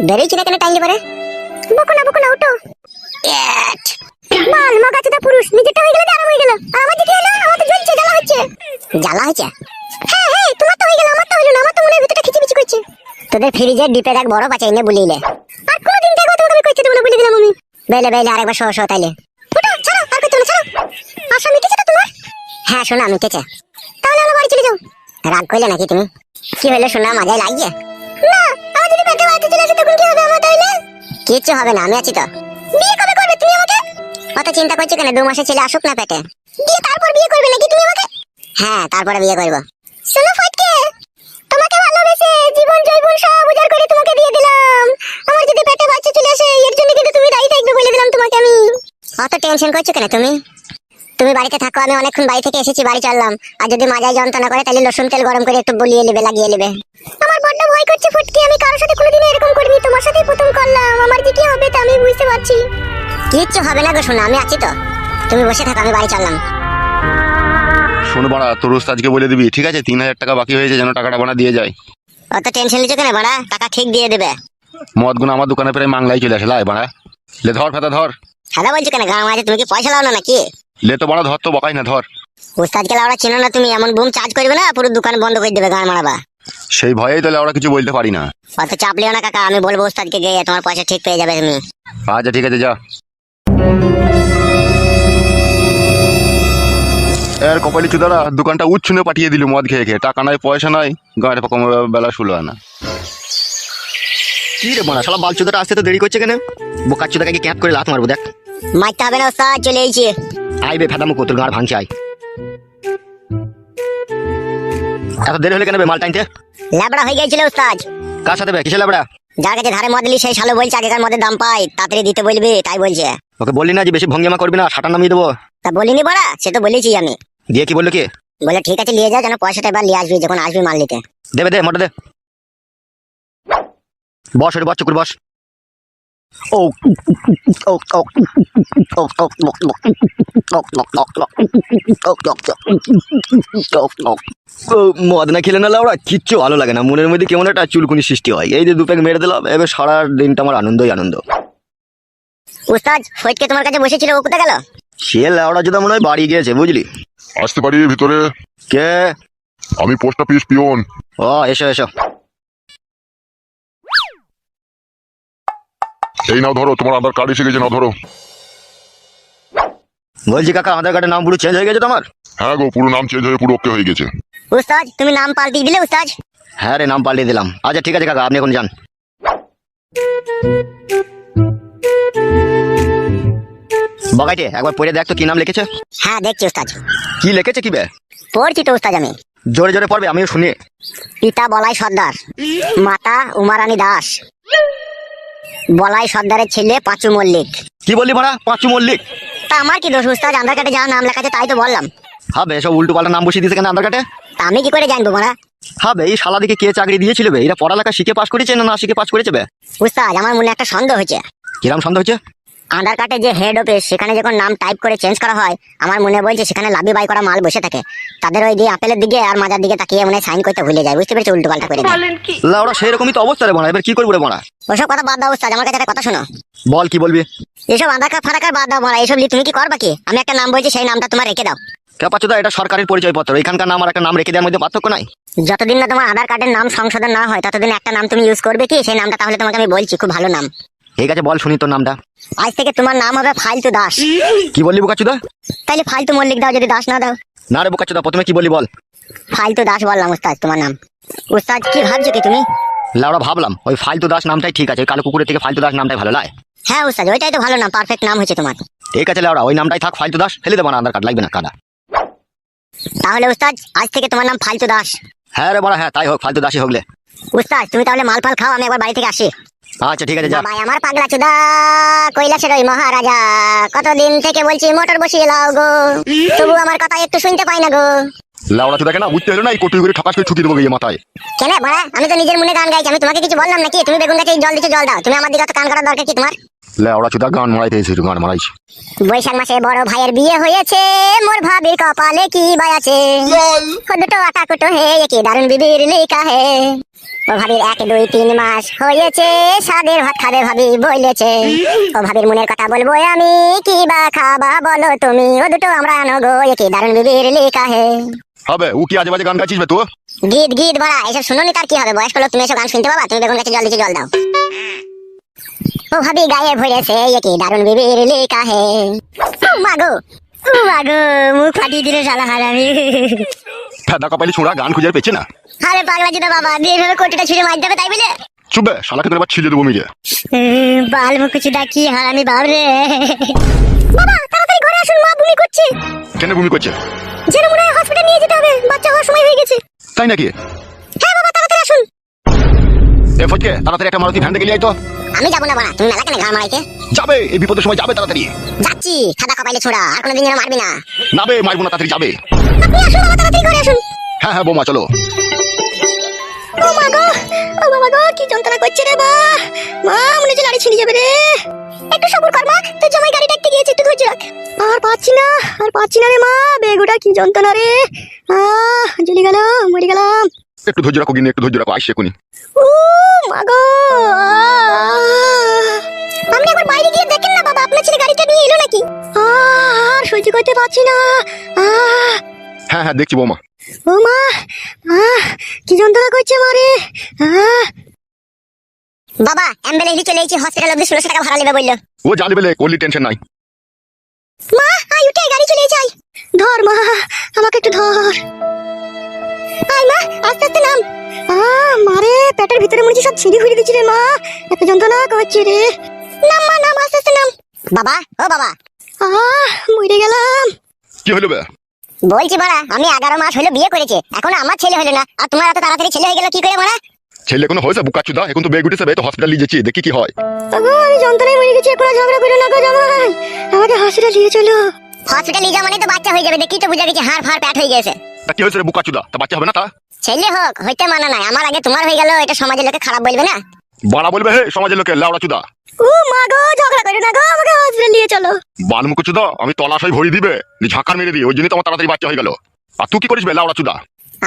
বেরিয়েছি না কেন টাইম পরে? বকো না ওটো। এট মাল মাগাচোদা পুরুষ, নিজেরটা হয়ে গেল আর হয়ে গেল। আর আমার দিকে হলো, আমার তো জ্বলছে, জ্বালা হচ্ছে। জ্বালা হচ্ছে? হ্যাঁ তোমার তো হয়ে গেল, আমার তো হলো না। আমার তো মনের ভিতরটা খিচিমিচি করছে। তোদের ফ্রিজের ডিপের এক বড় বাচ্চা এনে বলিলে আর কোনদিন দেখো তোমাকে আমি কইতে দেব না, বলে দিলাম আমি। বেলে আরেকবার শো তাইলে ওটা ছাড়ো, আর কইতে না, ছাড়ো। আশা মিটেছে তো তোমার? হ্যাঁ শোনা মিটেছে। তাহলে আমরা বাড়ি চলে যাও। রাগ কইলে নাকি তুমি? কি হলো শোনা, মাজায় লাগিয়ে? না, আমার যদি পেটে বাড়িতে চলে আসে তখন কি হবে আমার তাইলে? কিচ্ছু হবে না, আমি আছি তো। বিয়ে কবে করবে তুমি আমাকে? অত চিন্তা করছো কেন? 2 মাসের ছেলে আসুক না পেটে, দিয়ে তারপর বিয়ে করবে নাকি তুমি আমাকে? হ্যাঁ তারপরে বিয়ে করব। শোনো ফটকে, তোমাকে ভালোবেসে জীবন জৈবন সব উজাড় করে তোমাকে দিয়ে দিলাম। আমার যদি পেটে বাচ্চা চলে আসে এর জন্য কিন্তু তুমি দায়ী থাকবে, বলে দিলাম তোমাকে আমি। অত টেনশন করছো কেন তুমি? তুমি বাড়িতে থাকো, আমি অনেকক্ষণ বাড়ি থেকে এসেছি, বাড়ি চললাম। আর যদি মাজায় যন্ত্রণা করে তাহলে রসুন তেল গরম করে একটু বলিয়ে নেবে, লাগিয়ে নেবে। আমার বড্ড ভয় করছে ফটকে, আমি কারোর সাথে কোনোদিন এরকম করিনি, তোমার সাথেই প্রথম করলাম। আমার যে কি হবে তা আমি বুঝতে পারছি। কিচ্ছু হবে না গো শোনা, আমি আছি তো। তুমি বসে থাকো, আমি বাড়ি চললাম। শোনো বাড়া, তোর ওস্তাদকে বলে দিবি, ঠিক আছে? 3000 টাকা বাকি হয়েছে, যেন টাকাটা বানা দিয়ে যায়। অত টেনশন নিচ্ছ কেন বাড়া? টাকা ঠিক দিয়ে দেবে। মদ গুণ আমার দোকানে প্রায় মাংলাই চলে আসে, লাই বাড়া। লে ধর ফেতা ধর। সাদা বলছো কেন? গাঁ মাঝে তুমি কি পয়সা লাও না নাকি? লে তো বাড়া ধর, তো বকাই না, ধর। উস্তাদকে লাউড়া চেনো না তুমি? এমন বুম চার্জ করবে না, পুরো দোকান বন্ধ করে দেবে, গান মারাবা। সেই ভয়েই তাহলে আমরা কিছু বলতে পারি না। অত চাপ লিও না কাকা, আমি বলবো উস্তাদকে গিয়ে, তোমার পয়সা ঠিক পেয়ে যাবে তুমি। আচ্ছা ঠিক আছে, যা। এর কপালি চুদারা দোকানটা উচ্ছনে পাঠিয়ে দিল মদ খেয়ে খেয়ে। টাকা নাই, পয়সা নাই, গাঁয়ের পকম বেলা শুলো না। কি রে বাড়া, শালা বালচুদাটা আসতে তো দেরি করছে কেন? বোকার চুদাকে ক্যাপ করে লাত মারবো দেখ। মারতে হবে না উস্তাদ, চলে এসেছি। আইবে ফেদামো তোর গাড় ভাঙছে আই। এত দেরি হলে কেন বে মাল টাইনতে? ল্যাবড়া হয়ে গিয়েছিল উস্তাদ। কার সাথে বে? কিসে লাবড়া? যার কাছে ধারে মদ নিলি সেই শালো বলছে আগেকার মদের দাম পাই, তাড়াতাড়ি দিতে বলবি, তাই বলছে। ওকে বললি না যে বেশি ভঙ্গিমা করবি না, সাটার নামিয়ে দেবো? তা বলিনি বড়া, সে তো বলেছি আমি। দিয়ে কি বললো কি? বলে ঠিক আছে নিয়ে যাও, যেন পয়সাটা এবার নিয়ে আসবি যখন আসবি মাল নিতে। দেবে দে, মোটা দে। বস ওরে, বস চুকুর বস। ও ও ও মদ না খেলে না লাউড়া কিচ্ছু ভালো লাগে না, মনের মধ্যে কেমন একটা চুলকুনি সৃষ্টি হয়। এই যে 2 প্যাক মেরে দিলাম, এবার সারা দিনটা আমার আনন্দই আনন্দ। উস্তাদ ফটকে তোমার কাছে বসেছিল, ও কোথায় গেল? সে লাউড়া যদি মনে হয় বাড়ি গিয়েছে, বুঝলি? আসতে পারি ভিতরে? কে? আমি পোস্ট অফিস পিয়ন। ও এসো এসো। এই নাও ধরো, তোমার আধার কার্ড এসে গেছে, নাও ধরো। বলছি কাকা, আধার কার্ডের নাম পুরো চেঞ্জ হয়ে গেছে তোমার? হ্যাঁ গো, পুরো নাম চেঞ্জ হয়ে পুরো ওকে হয়ে গেছে। উস্তাদ তুমি নাম পাল্টিয়ে দিলে উস্তাদ? হ্যাঁ রে, নাম পাল্টে দিলাম। আচ্ছা ঠিক আছে কাকা, আপনি এখন যান। বগাইটে একবার পড়ে দেখ তো কি নাম লিখেছে। হ্যাঁ দেখছি উস্তাদ। কি লিখেছে কি বে? পড়ছি তো উস্তাদ আমি। জোরে জোরে পড়বে, আমিও শুনি। পিতা বলাই সর্দার, মাতা উমারানী দাস, বলাই সর্দারের ছেলে পাঁচু মল্লিক। কি বললি মারা? পাঁচু মল্লিক? তা আমার কি দোষ উস্তাদ? আধার কার্ডে যা নাম লেখা আছে তাই তো বললাম। হবে সব উল্টো পাল্টা নাম বসিয়ে দিয়েছে কেন আধার কার্ডে? তা আমি কি করে জানবো মারা? হবে এই শালা দিকে কে চাকরি দিয়েছিল বে? এরা পড়ালেখা শিখে পাস করেছে না না শিখে পাস করেছে বে? উস্তাদ আমার মনে একটা সন্দেহ হয়েছে। কিরাম সন্দেহ হচ্ছে? আধার কার্ডে যে হেড অফিস, সেখানে যখন নাম টাইপ করে চেঞ্জ করা হয়, আমার মনে বলছে সেখানে লাভি বাই করা মাল বসে থাকে। তাদের ওই দিয়ে আপেলের দিকে আর মাজার দিকে তাকিয়ে মনে সাইন করতে ভুলে যায়, বুঝতে পেরেছি? উল্টো পাল্টা করে দেয়। লাউড়া সেরকমই তো অবস্থা রে বানা, এবার কি করবো রে বানা? ওসব কথা বাদ দাও উস্তাদ, আমার কাছে একটা কথা শোনো। বল কি বলবি? এসব আধার কার্ড ফারাকার বাদ দাও মারা, এসব নিয়ে তুমি কি করবা কি? আমি একটা নাম বলছি, সেই নামটা তোমার রেখে দাও। কে পাচ্ছ? এটা সরকারি পরিচয় পত্র, এখানকার নাম আর একটা নাম রেখে দেওয়ার মধ্যে পার্থক্য নাই। যতদিন না তোমার আধার কার্ডের নাম সংশোধন না হয় ততদিন একটা নাম তুমি ইউজ করবে কি, সেই নামটা তাহলে তোমাকে আমি বলছি, খুব ভালো নাম। ঠিক আছে বল শুনি তোর নামটা। আজ থেকে তোমার নাম হবে ফালতু দাস। কি বললি বোকাচুদা? তাইলে ফালতু মল্লিক দাও যদি দাস না দাও। না রে বোকাচুদা, প্রথমে কি বললি বল? ফালতু দাস বললাম উস্তাদ তোমার নাম। উস্তাদ কি ভাবছো কি তুমি? লাউড়া ভাবলাম ওই ফালতু দাস নামটাই ঠিক আছে, ওই কালো কুকুরের থেকে ফালতু দাস নামটাই ভালো লাগে। হ্যাঁ উস্তাদ, ওইটাই তো ভালো নাম, পারফেক্ট নাম হয়েছে তোমার। ঠিক আছে লাউড়া, ওই নামটাই থাক, ফালতু দাস ফেলে দেবো না, আধার কার্ড লাগবে না কাদা। তাহলে উস্তাদ আজ থেকে তোমার নাম ফালতু দাস। হ্যাঁ রে বড়া, হ্যাঁ তাই হোক, ফালতু দাসই হোকলে। উস্তাদ তুমি তাহলে মাল ফাল খাও, আমি একবার বাড়ি থেকে আসি। আচ্ছা ঠিক আছে যা। বাবা আমার পাগলা চুদা কৈলাসের ওই মহারাজা, কতদিন থেকে বলছি মোটর বসিয়ে লাও গো, তবু আমার কথা একটু শুনতে পাই না গো। লাউড়া চুদা কেন বুঝতে হলো না? এই কোটি করে ঠকাস করে ছুটি দেবো গিয়ে মাথায়। কেন বড়া? আমি তো নিজের মনে গান গাইছি, আমি তোমাকে কিছু বললাম নাকি? তুমি বেগুন গাছে জল দিচ্ছ, জল দাও। তুমি আমার দিকে অত কান করার দরকার কি তোমার? লাউড়া চুদা গান মারাইতে এসেছি, গান মারাইছি। বৈশাখ মাসে বড় ভাইয়ের বিয়ে হয়েছে, মোর ভাবির কপালে কি বাই আছে, দুটো আটা কুটো হে কি দারুন বিবির লেখা হে, ও ভাবির 1 2 3 মাস হয়েছে, স্বাদের ভাত খাবে ভাবি বলেছে। ও ভাবির মনের কথা বলবো আমি, কি বা খাবা বলো তুমি, ও দুটো আমরা আনগো কি দারুণ বিবির লেখা হে। হবে ও কি আজে বাজে গান গাইছিস বে তুই? গীত গীত ভরা এসব শুনোনি তার কি হবে, বয়স্ক লোক তুমি এসব গান শুনতে পাবা? তুমি বেগুন গাছে জল দিচ্ছি, জল দাও। ও ভাবি গায়ে ভরেছে কি দারুণ বিবির লেখা হে। ও মাগো মুখ ফাটিয়ে দিল শালা হারামি। ফেদা কপালি ছোড়া গান খুঁজে পেয়েছে না। আরে পাগলা জুতা বাবা, দিয়ে ভেবে কোটিটা ছুঁড়ে মার দেবে তাই বলে? চুপ বে, শালাকে তোর এবার ছিঁড়ে দেবো মিলে। বাল মুখুচুদা কি হারামি বাবরে। বাবা তাড়াতাড়ি ঘরে আসুন, মা বমি করছে। কেন বমি করছে? যেন মনে হয় হসপিটাল নিয়ে যেতে হবে, বাচ্চা হওয়ার সময় হয়ে গেছে। তাই নাকি? হ্যাঁ বাবা তাড়াতাড়ি আসুন। এ ফটকে তাড়াতাড়ি একটা মারুতি ভ্যান দেখে আয় তো। আমি যাবো না বাবা, তুমি মেলা কেন ঘাড় মারাইতে? যাবে, এই বিপদের সময় যাবে তাড়াতাড়ি। যাচ্ছি, খাদা কপাইলে ছোড়া, আর কোনোদিন যেন মারবি না। না বে, মারবো না, তাড়াতাড়ি যাবে। আপনি আসুন বাবা, তাড়াতাড়ি ঘরে আসুন। হ্যাঁ হ্যাঁ বৌমা চলো। ও মা গো, ও বাবা গো, কি যন্ত্রণা করছে রে মা। মা মনে হচ্ছে লাড়ি ছিঁড়ে যাবে রে। একটু সবুর কর মা, তোর জামাই গাড়ি ডাকতে গিয়েছে, একটু ধৈর্য রাখ। আর পাচ্ছি না রে মা, বেগুটা কি যন্ত্রণা রে। জ্বলে গেল, মরে গেলাম। একটু ধৈর্য রাখো গিনি, একটু ধৈর্য রাখো, আসছে এখনই। ও মা গো, আপনি একবার বাইরে গিয়ে দেখেন না বাবা, আপনার ছেলে গাড়িটা নিয়ে এলো নাকি? আর সহ্য করতে পারছি না। হ্যাঁ হ্যাঁ দেখছি বৌমা। ও মা, কি যন্ত্রণা করছে মারে। বাবা অ্যাম্বুলেন্স চলে এসেছে, হসপিটাল অবধি 1600 টাকা ভাড়া নেবে বললো। ও জানবে বলে করলি, টেনশন নাই। মা আয় উঠে, গাড়ি চলে এসেছে, আয় ধর মা, আমাকে একটু ধর। আয় মা, আস্তে আস্তে নাম। মারে পেটের ভিতরে মনে হচ্ছে সব ছিঁড়ি ফুড়ি দিচ্ছে রে মা, এত যন্ত্রণা করছে রে। নাম মা, নাম, আস্তে আস্তে নাম। বাবা ও বাবা, মরে গেলাম। কি হলো বে? বলছি মারা, আমি 11 মাস হলো বিয়ে করেছে, এখনো আমার ছেলে হলো না, আর তোমার এত তাড়াতাড়ি ছেলে হয়ে গেল কি করে মারা? ছেলে কোনো হয়েছে বুকাচুদা? এখন তো বেগ উঠেছে বে, তো হসপিটাল নিয়ে যাচ্ছি, দেখি কি হয়। আমি যন্ত্রণায় মরে গেছি, এখন ঝগড়া করে না গো জামাই, আমাকে হসপিটাল নিয়ে চলো। হসপিটাল নিয়ে যাওয়া মানে তো বাচ্চা হয়ে যাবে, দেখি তো বুঝা গেছে হাড় ফাড় প্যাট হয়ে গেছে। তা কি হয়েছে রে বুকাচুদা? তা বাচ্চা হবে না? তা ছেলে হোক হইতে মানা নাই, আমার আগে তোমার হয়ে গেল, এটা সমাজের লোকে খারাপ বলবে না? বাড়া বলবে হে সমাজের লোকে, লাউড়া চুদা। ও মা গো, ঝগড়া করে না গো, আমাকে হসপিটাল নিয়ে চলো। বালমুকুচুদা আমি তলাশাই ভরি দিবে, ঝাঁকার মেরে দিই, ওই জন্যই তোমার তাড়াতাড়ি বাচ্চা হয়ে গেল। আর তুই কি করিস বে লাউড়া চুদা?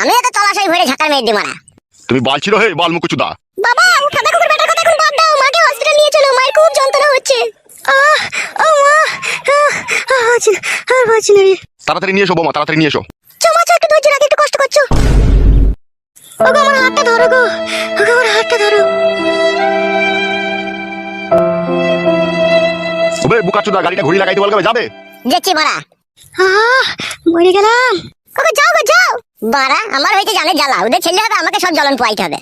আমি তো তলাশাই ভরে ঝাঁকার মেরে দিই মারা। তুমি বালছিল হে বালমুকুচুদা। বাবা ও ফাদা কুকুর বেটার কথা এখন বাদ দাও, মাকে হসপিটাল নিয়ে চলো, মায়ের খুব যন্ত্রণা হচ্ছে। ও মা, আর বাঁচি না রে। তাড়াতাড়ি নিয়ে এসো বৌমা, তাড়াতাড়ি নিয়ে এসো। চমা একটু ধৈর্য রাখ, একটু কষ্ট করছো। ওগো আমার হাতটা ধরো গো, ওগো আমার হাতটা ধরো। ওবে বুকাচুদা গাড়িটা ঘুরি লাগাইতে বলবে, যাবে? যাচ্ছি মারা। মরে গেলাম। ওগো যাও গো যাও। বাড়া আমার হইতে জানে জ্বালা, ওদের ছেলে হবে, আমাকে সব জ্বলন পোয়াইতে হবে।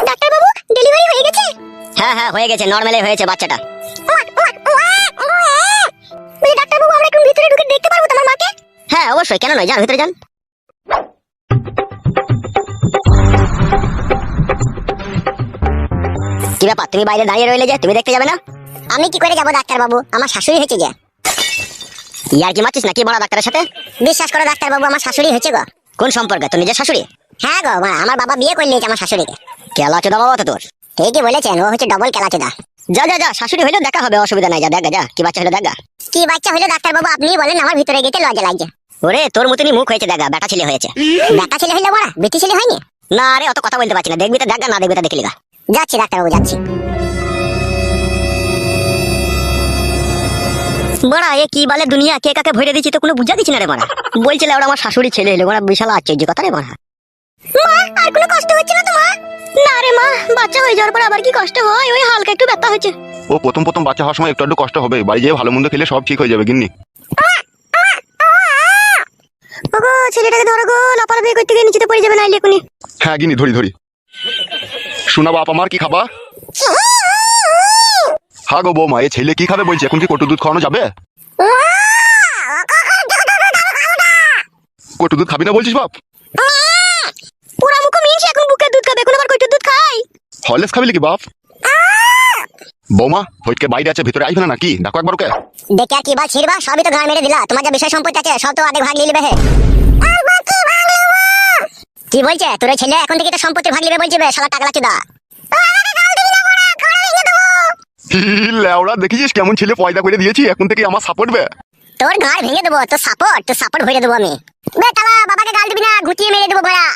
ডাক্তারবাবু ডেলিভারি হয়ে গেছে? হ্যাঁ হ্যাঁ হয়ে গেছে, নরমালি হয়েছে বাচ্চাটা। ডাক্তারবাবু আমরা একটু ভিতরে ঢুকে দেখতে পারবো তোমার মাকে? হ্যাঁ অবশ্যই, কেন নয়, যান ভিতরে যান। কি ব্যাপার, তুমি বাইরে দাঁড়িয়ে রইলে যে, তুমি দেখতে যাবে না? আমি কি করে যাবো ডাক্তারবাবু, আমার শাশুড়ি হয়েছে যে। ইয়ার কি মারছিস নাকি বড় ডাক্তারের সাথে? বিশ্বাস করো ডাক্তারবাবু, আমার শাশুড়ি হয়েছে গো। কোন সম্পর্কে, তোর নিজের শাশুড়ি? হ্যাঁ গো, আমার বাবা বিয়ে করে নিয়েছে আমার শাশুড়িকে। কেলাচোদা বাবা তো তোর। ঠিকই বলেছেন, ও হচ্ছে ডবল কেলাচোদা। যা যা যা, শাশুড়ি হইলো দেখা হবে, অসুবিধা নাই, যা দেখা যা কি বাচ্চা হলো দেখা। কি বাচ্চা হলো ডাক্তারবাবু আপনিই বলেন, আমার ভিতরে গেতে লজ্জা লাগছে। ওরে তোর মতনই মুখ হয়েছে দেখা, বেটা ছেলে হয়েছে। বেটা ছেলে হইলো বড়া, বেটি ছেলে হয়নি? না রে অত কথা বলতে পারছি না, দেখবি তো দেখা, না দেখবি তো দেখলি গা। যাচ্ছি ডাক্তারবাবু যাচ্ছি। বড়া এ কি বলে দুনিয়া, কে কাকে ভরে দিচ্ছি তো কোনো বুঝা দিচ্ছি না রে বড়া। বলছিল ওরা আমার শাশুড়ি ছেলে হলো, বড়া বিশাল আশ্চর্য কথা রে বড়া। মা আর কোনো কষ্ট হচ্ছে না তোমার? না রে মা, বাচ্চা হয়ে যাওয়ার পর আবার কি কষ্ট হয়, ওই হালকা একটু ব্যথা হচ্ছে। ও প্রথম প্রথম বাচ্চা হওয়ার সময় একটু একটু কষ্ট হবে, বাড়ি যেয়ে ভালো মন্দ খেলে সব ঠিক হয়ে যাবে গিন্নি। ওগো ছেলেটাকে ধরো গো, লাফালাফি করতে গিয়ে নিচেতে পড়ে যাবে নাইলে এখনই। হ্যাঁ গিনি ধরি ধরি। শোনা বাপ আমার, কি খাবা? হ্যাঁ গো বৌমা, এ ছেলে কি খাবে বলছে, এখন কি কটু দুধ খাওয়ানো যাবে? কটু দুধ খাবি না বলছিস বাপ? পুরা মুখ মিনছে এখন বুকের দুধ খাবে, এখন আবার কইটুর দুধ খাই। হরলিক্স খাবি নাকি বাপ? বৌমা ফটকে বাইরে আছে, ভিতরে আইবে না নাকি? ডাকো একবার ওকে। দেখে আর কি বাল ছিড়বা, সবই তো গায়ে মেরে দিলা। তোমার যা বিষয় সম্পত্তি আছে সব তো আধে ভাগ নিয়ে নেবে হে। কি বলছে তোর ওই ছেলে? এখন থেকে তো সম্পত্তি ভাগ নেবে বলছে বে, শালা টাকলা চুদা। লেওড়া দেখেছিস কেমন ছেলে পয়দা করে দিয়েছি, এখন থেকে আমার সাপোর্ট বে। তোর গাড় ভেঙে দেবো, তোর সাপোর্ট ভরে দেবো আমি। বে তালা বাবাকে গাল দিবি না, ঘুটিয়ে মেরে দেবো বড়া।